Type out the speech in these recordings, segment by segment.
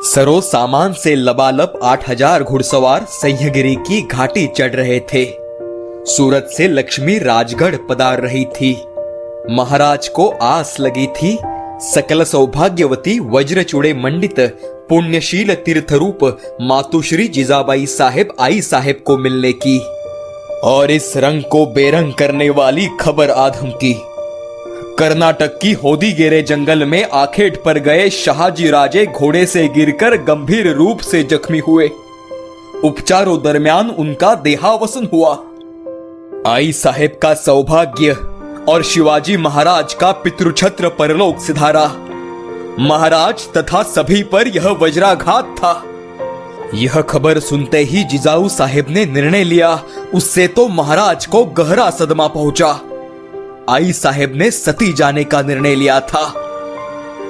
सरो सामान से लबालब 8000 घुड़सवार सह्यागिरी की घाटी चढ़ रहे थे। सूरत से लक्ष्मी राजगढ़ पधार रही थी। महाराज को आस लगी थी सकल सौभाग्यवती वज्रचूड़े मंडित पुण्यशील तीर्थरूप मातुश्री जिजाबाई साहेब आई साहेब को मिलने की, और इस रंग को बेरंग करने वाली खबर आधम की। कर्नाटक की होदीगेरे जंगल में आखेट पर गए शाहजी राजे घोड़े से गिरकर गंभीर रूप से जख्मी हुए। उपचारों दरमियान उनका देहावसन हुआ। आई साहेब का सौभाग्य और शिवाजी महाराज का पितृछत्र परलोक सिधारा। महाराज तथा सभी पर यह वज्राघात था। यह खबर सुनते ही जिजाऊ साहेब ने निर्णय लिया, उससे तो महाराज को गहरा सदमा पहुंचा। आई साहेब ने सती जाने का निर्णय लिया था।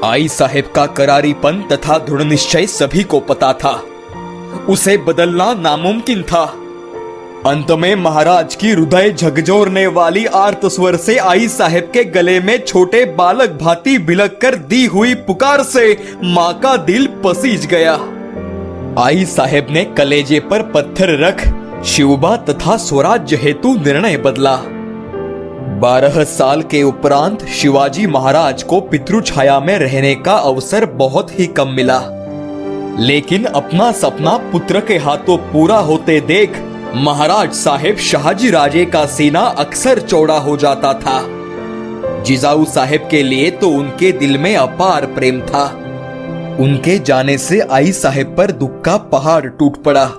आई साहेब का करारीपन तथा दृढ़ निश्चय सभी को पता था। उसे बदलना नामुमकिन था। अंत में महाराज की हृदय झकझोरने वाली आर्त स्वर से आई साहेब के गले में छोटे बालक भांति बिलक कर दी हुई पुकार से मां का दिल पसीज गया। आई साहेब ने कलेजे पर पत्थर रख शिवबा तथा स्वराज्य हेतु निर्णय बदला। 12 साल के उपरांत शिवाजी महाराज को पितृ छाया में रहने का अवसर बहुत ही कम मिला, लेकिन अपना सपना पुत्र के हाथों पूरा होते देख महाराज साहेब शाहजी राजे का सीना अक्सर चौड़ा हो जाता था। जिजाऊ साहेब के लिए तो उनके दिल में अपार प्रेम था। उनके जाने से आई साहेब पर दुख का पहाड़ टूट पड़ा।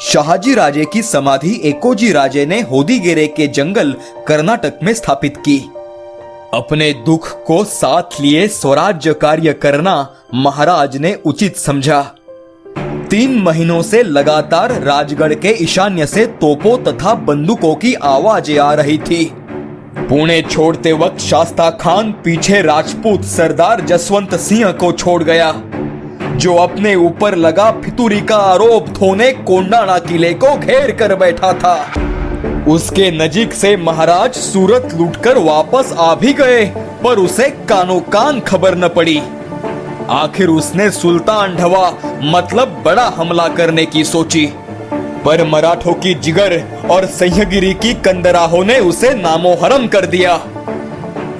शाहजी राजे की समाधि एकोजी राजे ने होदीगेरे के जंगल कर्नाटक में स्थापित की। अपने दुख को साथ लिए स्वराज्य कार्य करना महाराज ने उचित समझा। 3 महीनों से लगातार राजगढ़ के ईशान्य से तोपों तथा बंदूकों की आवाजें आ रही थी। पुणे छोड़ते वक्त शास्ता खान पीछे राजपूत सरदार जसवंत सिंह को छोड़ गया, जो अपने ऊपर लगा फितूरी का आरोप धोने कोंडाना किले को घेर कर बैठा था। उसके नजीक से महाराज सूरत लूटकर वापस आ भी गए, पर उसे कानो कान खबर न पड़ी। आखिर उसने सुल्तान ढवा मतलब बड़ा हमला करने की सोची, पर मराठों की जिगर और सह्यागिरी की कंदराहों ने उसे नामोहरम कर दिया।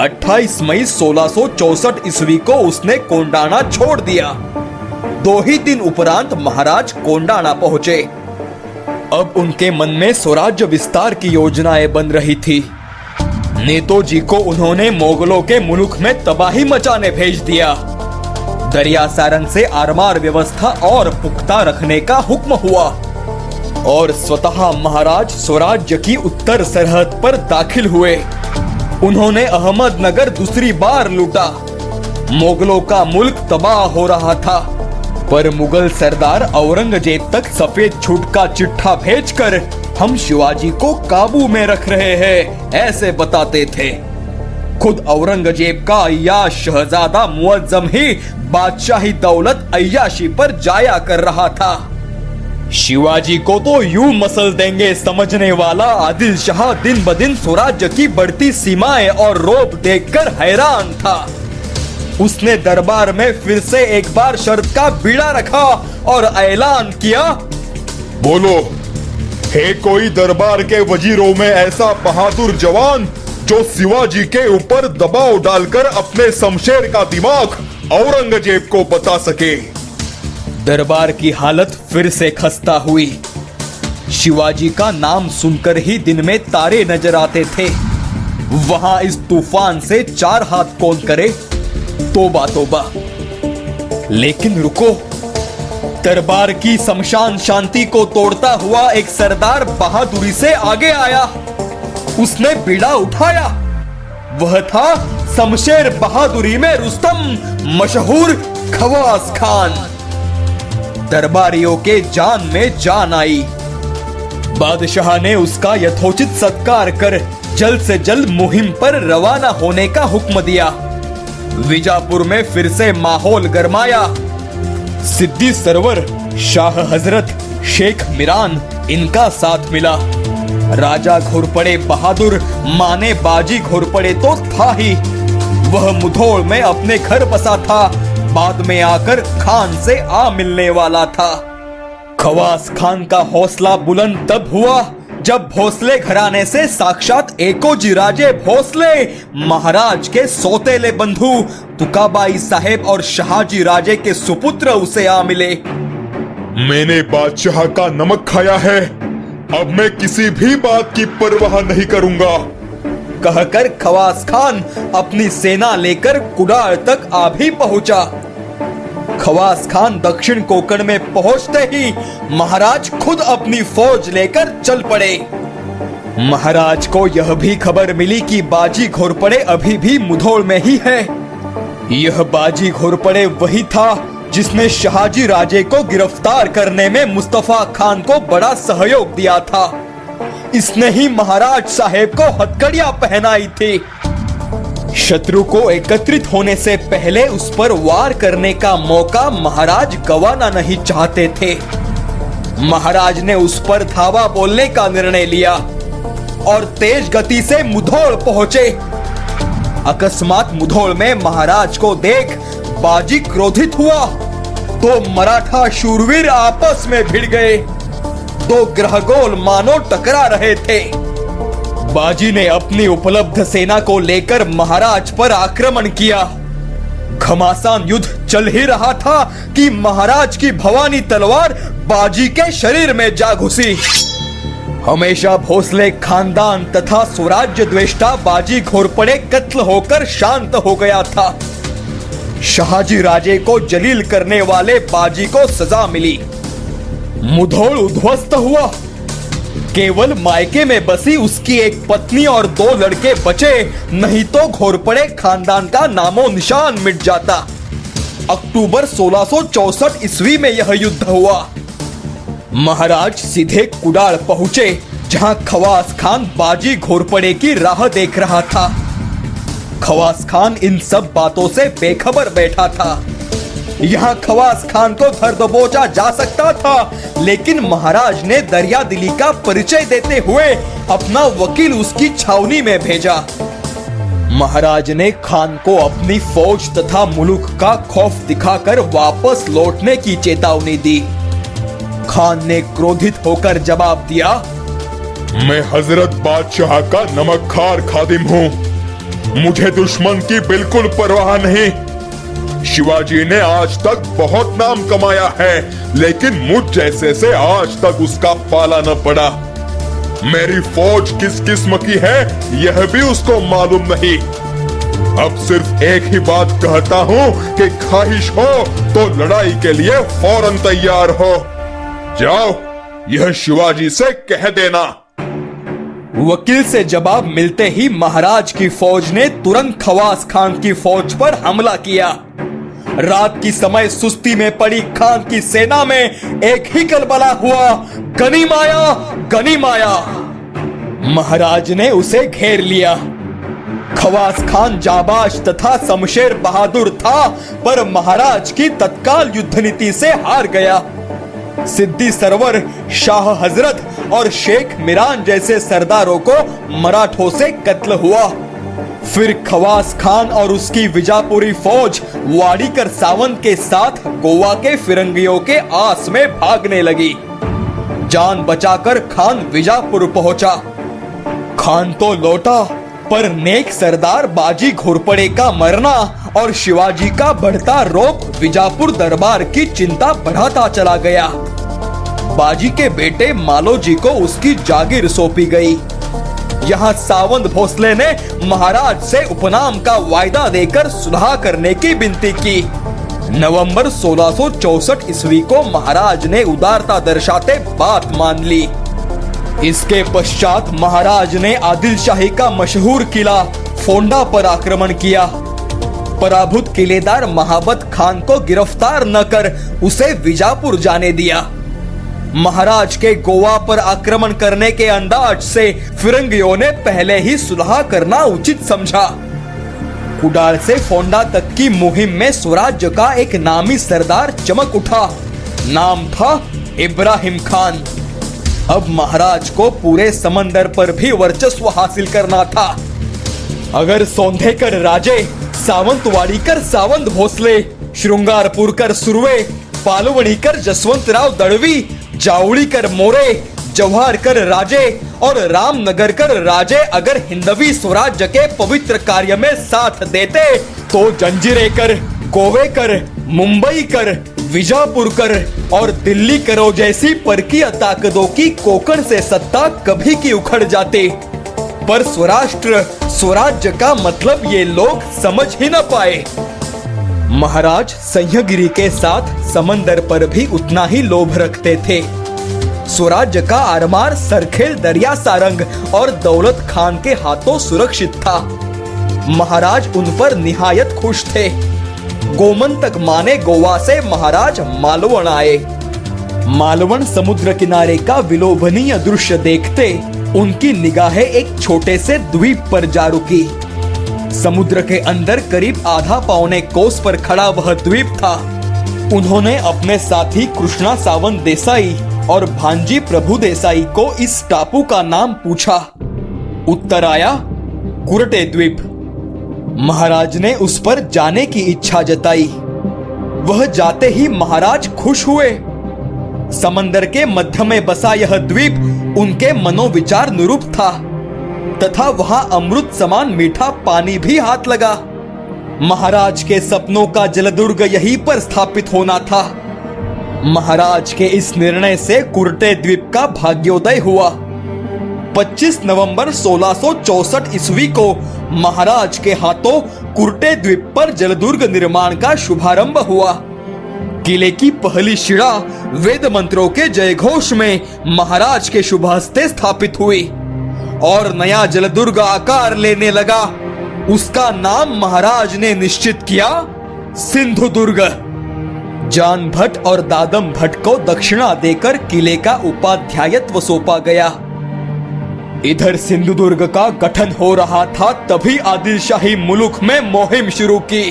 28 मई 1664 ईस्वी को उसने कोंडाना छोड़ दिया। 2 ही दिन उपरांत महाराज कोंडाना पहुंचे। अब उनके मन में स्वराज्य विस्तार की योजनाएं बन रही थी। नेताजी को उन्होंने मोगलों के मुल्क में तबाही मचाने भेज दिया। दरिया सारंग से आरमार व्यवस्था और पुख्ता रखने का हुक्म हुआ, और स्वतः महाराज स्वराज्य की उत्तर सरहद पर दाखिल हुए। उन्होंने अहमदनगर दूसरी बार लूटा। मोगलों का मुल्क तबाह हो रहा था, पर मुगल सरदार औरंगजेब तक सफेद झूठ का चिट्ठा भेजकर हम शिवाजी को काबू में रख रहे हैं ऐसे बताते थे। खुद औरंगजेब का अय्याश शहजादा मुअज्जम ही बादशाही दौलत अय्याशी पर जाया कर रहा था। शिवाजी को तो यूं मसल देंगे समझने वाला आदिल शाह दिन ब दिन स्वराज्य की बढ़ती सीमाएं और रोब देखकर हैरान था। उसने दरबार में फिर से एक बार शर्त का बीड़ा रखा और ऐलान किया, बोलो, है कोई दरबार के वजीरों में ऐसा बहादुर जवान जो शिवाजी के ऊपर दबाव डालकर अपने शमशेर का दिमाग औरंगजेब को बता सके। दरबार की हालत फिर से खस्ता हुई। शिवाजी का नाम सुनकर ही दिन में तारे नजर आते थे। वहां इस तूफान से 4 हाथ कौन करे। तोबा तोबा। लेकिन रुको, दरबार की शमशान शांति को तोड़ता हुआ एक सरदार बहादुरी से आगे आया। उसने बीड़ा उठाया। वह था शमशेर बहादुरी में रुस्तम, मशहूर खवास खान। दरबारियों के जान में जान आई। बादशाह ने उसका यथोचित सत्कार कर जल्द से जल्द मुहिम पर रवाना होने का हुक्म दिया। विजापुर में फिर से माहौल गरमाया। सिद्दी सरवर, शाह हजरत, शेख मिरान इनका साथ मिला। राजा घोरपड़े बहादुर, माने बाजी घोरपड़े तो था ही। वह मुधोल में अपने घर बसा था, बाद में आकर खान से आ मिलने वाला था। खवास खान का हौसला बुलंद तब हुआ जब भोसले घराने से साक्षात एकोजी राजे भोसले महाराज के सौतेले बंधु तुकाबाई साहेब और शाहजी राजे के सुपुत्र उसे आ मिले। मैंने बादशाह का नमक खाया है, अब मैं किसी भी बात की परवाह नहीं करूंगा, कहकर खवास खान अपनी सेना लेकर कुडाल तक आ भी पहुंचा। खवास खान दक्षिण कोंकण में पहुंचते ही महाराज खुद अपनी फौज लेकर चल पड़े। महाराज को यह भी खबर मिली कि बाजी घोरपड़े अभी भी मुधोल में ही है। यह बाजी घोरपड़े वही था जिसने शाहजी राजे को गिरफ्तार करने में मुस्तफा खान को बड़ा सहयोग दिया था। इसने ही महाराज साहेब को हथकड़ियां पहनाई थी। शत्रु को एकत्रित होने से पहले उस पर वार करने का मौका महाराज गंवाना नहीं चाहते थे। महाराज ने उस पर धावा बोलने का निर्णय लिया और तेज गति से मुधोल पहुंचे। अकस्मात मुधोल में महाराज को देख बाजी क्रोधित हुआ तो मराठा शूरवीर आपस में भिड़ गए। दो ग्रहगोल मानो टकरा रहे थे। बाजी ने अपनी उपलब्ध सेना को लेकर महाराज पर आक्रमण किया। घमासान युद्ध चल ही रहा था कि महाराज की भवानी तलवार बाजी के शरीर में जा घुसी। हमेशा भोसले खानदान तथा स्वराज्य द्वेष्टा बाजी घोरपड़े कत्ल होकर शांत हो गया था। शाहजी राजे को जलील करने वाले बाजी को सजा मिली। मुधोल उद्ध्वस्त हुआ। केवल मायके में बसी उसकी एक पत्नी और दो लड़के बचे, नहीं तो घोरपड़े खानदान का नामो निशान मिट जाता। अक्टूबर 1664 ईस्वी में यह युद्ध हुआ। महाराज सीधे कुडाल पहुंचे जहां खवास खान बाजी घोरपड़े की राह देख रहा था। खवास खान इन सब बातों से बेखबर बैठा था। यहाँ खवास खान को धर दबोचा जा सकता था, लेकिन महाराज ने दरिया दिली का परिचय देते हुए अपना वकील उसकी छावनी में भेजा। महाराज ने खान को अपनी फौज तथा मुल्क का खौफ दिखाकर वापस लौटने की चेतावनी दी। खान ने क्रोधित होकर जवाब दिया, मैं हजरत बादशाह का नमकखार खादिम हूँ, मुझे दुश्मन की बिल्कुल परवाह नहीं। शिवाजी ने आज तक बहुत नाम कमाया है, लेकिन मुझ जैसे से आज तक उसका पाला न पड़ा। मेरी फौज किस किस्म की है यह भी उसको मालूम नहीं। अब सिर्फ एक ही बात कहता हूँ कि ख्वाहिश हो तो लड़ाई के लिए फौरन तैयार हो। जाओ, यह शिवाजी से कह देना। वकील से जवाब मिलते ही महाराज की फौज ने तुरंत खवास खान की फौज पर हमला किया। रात की समय सुस्ती में पड़ी खान की सेना में एक ही कलबला हुआ, गनीमाया गनीमाया। महाराज ने उसे घेर लिया। खवास खान जाबाज तथा शमशेर बहादुर था, पर महाराज की तत्काल युद्ध नीति से हार गया। सिद्दी सरवर, शाह हजरत और शेख मिरान जैसे सरदारों को मराठों से कत्ल हुआ। फिर खवास खान और उसकी विजापुरी फौज वाड़ीकर सावंत के साथ गोवा के फिरंगियों के आस में भागने लगी। जान बचाकर खान विजापुर पहुंचा। खान तो लौटा, पर नेक सरदार बाजी घोरपड़े का मरना और शिवाजी का बढ़ता रोप विजापुर दरबार की चिंता बढ़ाता चला गया। बाजी के बेटे मालोजी को उसकी जागीर सौंपी गई। यहाँ सावंत भोसले ने महाराज से उपनाम का वायदा देकर सुलह करने की विनती की। नवंबर 1664 ईस्वी को महाराज ने उदारता दर्शाते बात मान ली। इसके पश्चात महाराज ने आदिल शाही का मशहूर किला फोंडा पर आक्रमण किया। पराभूत किलेदार महाबत खान को गिरफ्तार न कर उसे विजापुर जाने दिया। महाराज के गोवा पर आक्रमण करने के अंदाज से फिरंगियों ने पहले ही सुलह करना उचित समझा। कुडाल से फोंडा तक की मुहिम में स्वराज्य का एक नामी सरदार चमक उठा। नाम था इब्राहिम खान। अब महाराज को पूरे समंदर पर भी वर्चस्व हासिल करना था। अगर सौंधेकर राजे, सावंत वाड़ीकर सावंत भोसले श्रृंगारपुरकर सुर्वे, पालवणीकर जसवंतराव दळवी, जावड़ीकर मोरे, जवाहरकर राजे और रामनगरकर राजे अगर हिंदवी स्वराज्य के पवित्र कार्य में साथ देते तो जंजीरेकर, गोवेकर, मुंबईकर, विजापुरकर और दिल्लीकरों जैसी परकीय ताकतों की कोंकण से सत्ता कभी की उखड़ जाती। पर स्वराष्ट्र स्वराज्य का मतलब ये लोग समझ ही न पाए। महाराज सह्यागिरी के साथ समंदर पर भी उतना ही लोभ रखते थे। स्वराज्य का आरमार सरखेल दरिया सारंग और दौलत खान के हाथों सुरक्षित था। महाराज उन पर निहायत खुश थे। गोमंतक माने गोवा से महाराज मालवण आए। मालवण समुद्र किनारे का विलोभनीय दृश्य देखते उनकी निगाहें एक छोटे से द्वीप पर जा रुकी। समुद्र के अंदर करीब आधा पौने कोस पर खड़ा वह द्वीप था। उन्होंने अपने साथी कृष्णा सावंत देसाई और भांजी प्रभु देसाई को इस टापू का नाम पूछा। उत्तर आया कुरटे द्वीप। महाराज ने उस पर जाने की इच्छा जताई। वह जाते ही महाराज खुश हुए। समंदर के मध्य में बसा यह द्वीप उनके मनोविचार अनुरूप था तथा वहां अमृत समान मीठा पानी भी हाथ लगा। महाराज के सपनों का जलदुर्ग यहीं पर स्थापित होना था। महाराज के इस निर्णय से कुरटे द्वीप का भाग्योदय हुआ। 25 नवंबर 1664 ईस्वी को महाराज के हाथों कुरटे द्वीप पर जलदुर्ग निर्माण का शुभारंभ हुआ। किले की पहली शिड़ा वेद मंत्रों के जयघोष में महाराज के शुभ हस्ते स्थापित हुई और नया जलदुर्ग आकार लेने लगा। उसका नाम महाराज ने निश्चित किया सिंधुदुर्ग। जान भट्ट और दादम भट्ट को दक्षिणा देकर किले का उपाध्यायत्व सौंपा गया। इधर सिंधुदुर्ग का गठन हो रहा था तभी आदिल शाही मुल्क में मुहिम शुरू की।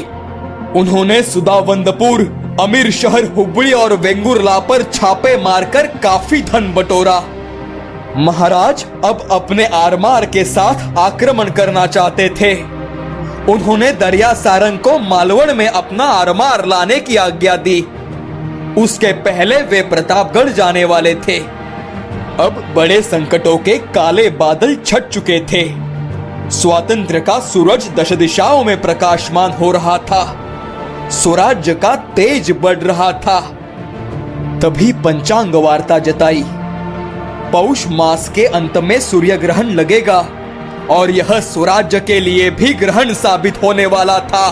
उन्होंने सुदावंदपुर, अमीर शहर हुबली और वेंगुर्ला पर छापे मारकर काफी धन बटोरा। महाराज अब अपने आरमार के साथ आक्रमण करना चाहते थे। उन्होंने दरिया सारंग को मालवण में अपना आरमार लाने की आज्ञा दी। उसके पहले वे प्रतापगढ़ जाने वाले थे। अब बड़े संकटों के काले बादल छट चुके थे। स्वातंत्र्य का सूरज दश दिशाओं में प्रकाशमान हो रहा था। स्वराज्य का तेज बढ़ रहा था। तभी पंचांग वार्ता जताई। पौष मास के अंत में सूर्य ग्रहण लगेगा और यह स्वराज्य के लिए भी ग्रहण साबित होने वाला था।